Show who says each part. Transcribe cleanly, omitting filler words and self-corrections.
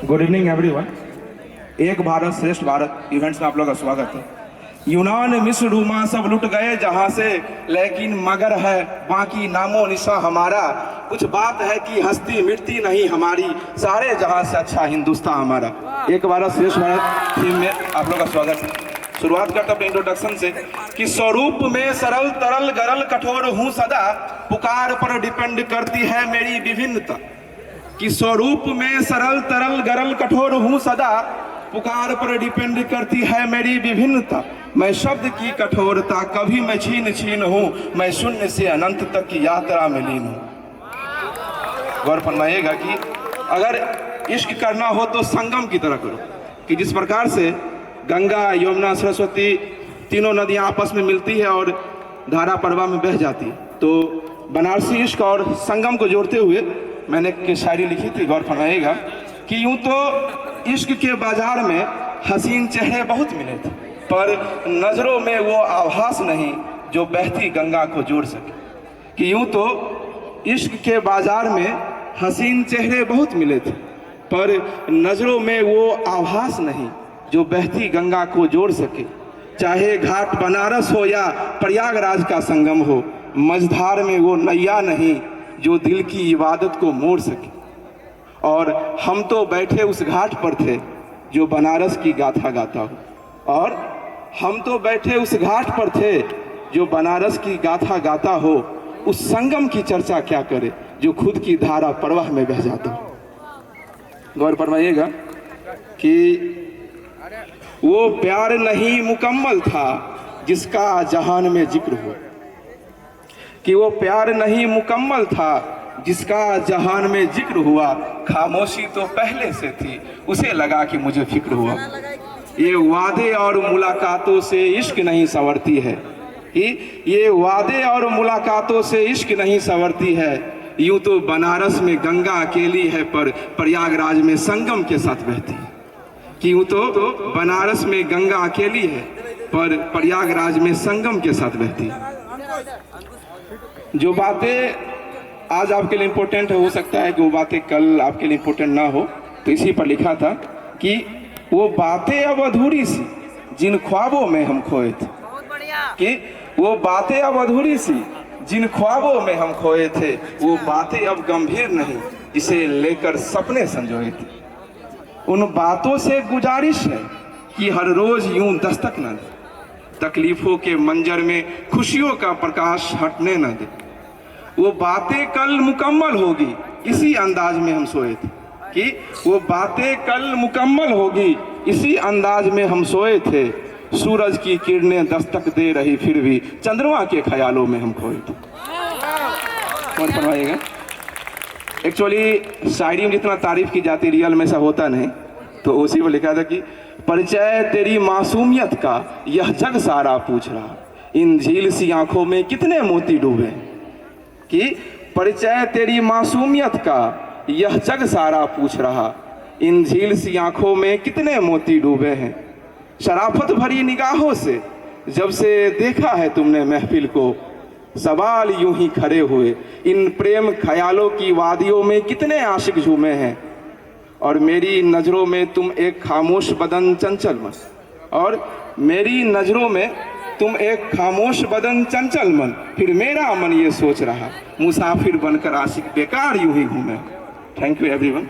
Speaker 1: Good evening everyone. एक भारत श्रेष्ठ Bharat events में आप लोग का स्वागत है। यूनान मिस्र रोमा सब लुट गए जहां से, लेकिन मगर है बाकी नामो निशा हमारा। कुछ बात है कि हस्ती मिटती नहीं हमारी, सारे जहां से अच्छा हिंदुस्तान हमारा। एक भारत श्रेष्ठ भारत थीम में आप लोग का स्वागत है। शुरुआत करता अपने इंट्रोडक्शन से कि स्वरूप में सरल तरल गरल कठोर हूँ सदा, पुकार पर डिपेंड करती है मेरी विभिन्नता। कि स्वरूप में सरल तरल गरल कठोर हूँ सदा, पुकार पर डिपेंड करती है मेरी विभिन्नता। मैं शब्द की कठोरता कभी मैं छीन छीन हूँ, मैं शून्य से अनंत तक की यात्रा में लीन हूँ। गौर फरमाइएगा कि अगर इश्क करना हो तो संगम की तरह करो, कि जिस प्रकार से गंगा यमुना सरस्वती तीनों नदियाँ आपस में मिलती है और धारा प्रवाह में बह जाती है, तो बनारसी इश्क और संगम को जोड़ते हुए मैंने एक शायरी लिखी थी। गौर फरमाइएगा कि यूं तो इश्क के बाजार में हसीन चेहरे बहुत मिले थे, पर नजरों में वो आभास नहीं जो बहती गंगा को जोड़ सके। कि यूं तो इश्क के बाजार में हसीन चेहरे बहुत मिले थे, पर नजरों में वो आभास नहीं जो बहती गंगा को जोड़ सके। चाहे घाट बनारस हो या प्रयागराज का संगम हो, मझधार में वो नैया नहीं जो दिल की इबादत को मोड़ सके। और हम तो बैठे उस घाट पर थे जो बनारस की गाथा गाता हो, और हम तो बैठे उस घाट पर थे जो बनारस की गाथा गाता हो। उस संगम की चर्चा क्या करे जो खुद की धारा प्रवाह में बह जाता हो। गौर फरमाइएगा कि वो प्यार नहीं मुकम्मल था जिसका जहान में जिक्र हो। कि वो प्यार नहीं मुकम्मल था जिसका जहान में जिक्र हुआ, खामोशी तो पहले से थी उसे लगा कि मुझे फिक्र हुआ। ये वादे और मुलाकातों से इश्क नहीं संवरती है, कि ये वादे और मुलाकातों से इश्क नहीं संवरती है। यूं तो बनारस में गंगा अकेली है पर प्रयागराज में संगम के साथ बहती है। कि यूं तो बनारस में गंगा अकेली है पर प्रयागराज में संगम के साथ बहती है। जो बातें आज आपके लिए इम्पोर्टेंट है, हो सकता है कि वो बातें कल आपके लिए इम्पोर्टेंट ना हो, तो इसी पर लिखा था कि वो बातें अब अधूरी सी जिन ख्वाबों में हम खोए थे। कि वो बातें अब अधूरी सी जिन ख्वाबों में हम खोए थे, वो बातें अब गंभीर नहीं जिसे लेकर सपने संजोए थे। उन बातों से गुजारिश है कि हर रोज यूं दस्तक न दे, तकलीफों के मंजर में खुशियों का प्रकाश हटने न दे। वो बातें कल मुकम्मल होगी इसी अंदाज में हम सोए थे। कि वो बातें कल मुकम्मल होगी इसी अंदाज में हम सोए थे। सूरज की किरणें दस्तक दे रही फिर भी चंद्रमा के ख्यालों में हम खोए थे। कौन फरमाइएगा? एक्चुअली शायरी में जितना तारीफ की जाती रियल में ऐसा होता नहीं, तो उसी पर लिखा था कि परिचय तेरी मासूमियत का यह जग सारा पूछ रहा, इन झील सी आंखों में कितने मोती डूबे। कि परिचय तेरी मासूमियत का यह जग सारा पूछ रहा, इन झील सी आंखों में कितने मोती डूबे हैं। शराफत भरी निगाहों से जब से देखा है तुमने महफिल को, सवाल यूं ही खड़े हुए, इन प्रेम ख्यालों की वादियों में कितने आशिक झूमे हैं। और मेरी नज़रों में तुम एक खामोश बदन चंचल मन, और मेरी नज़रों में तुम एक खामोश बदन चंचल मन, फिर मेरा मन ये सोच रहा, मुसाफिर बनकर आशिक बेकार यूं ही घूमे। Thank you everyone.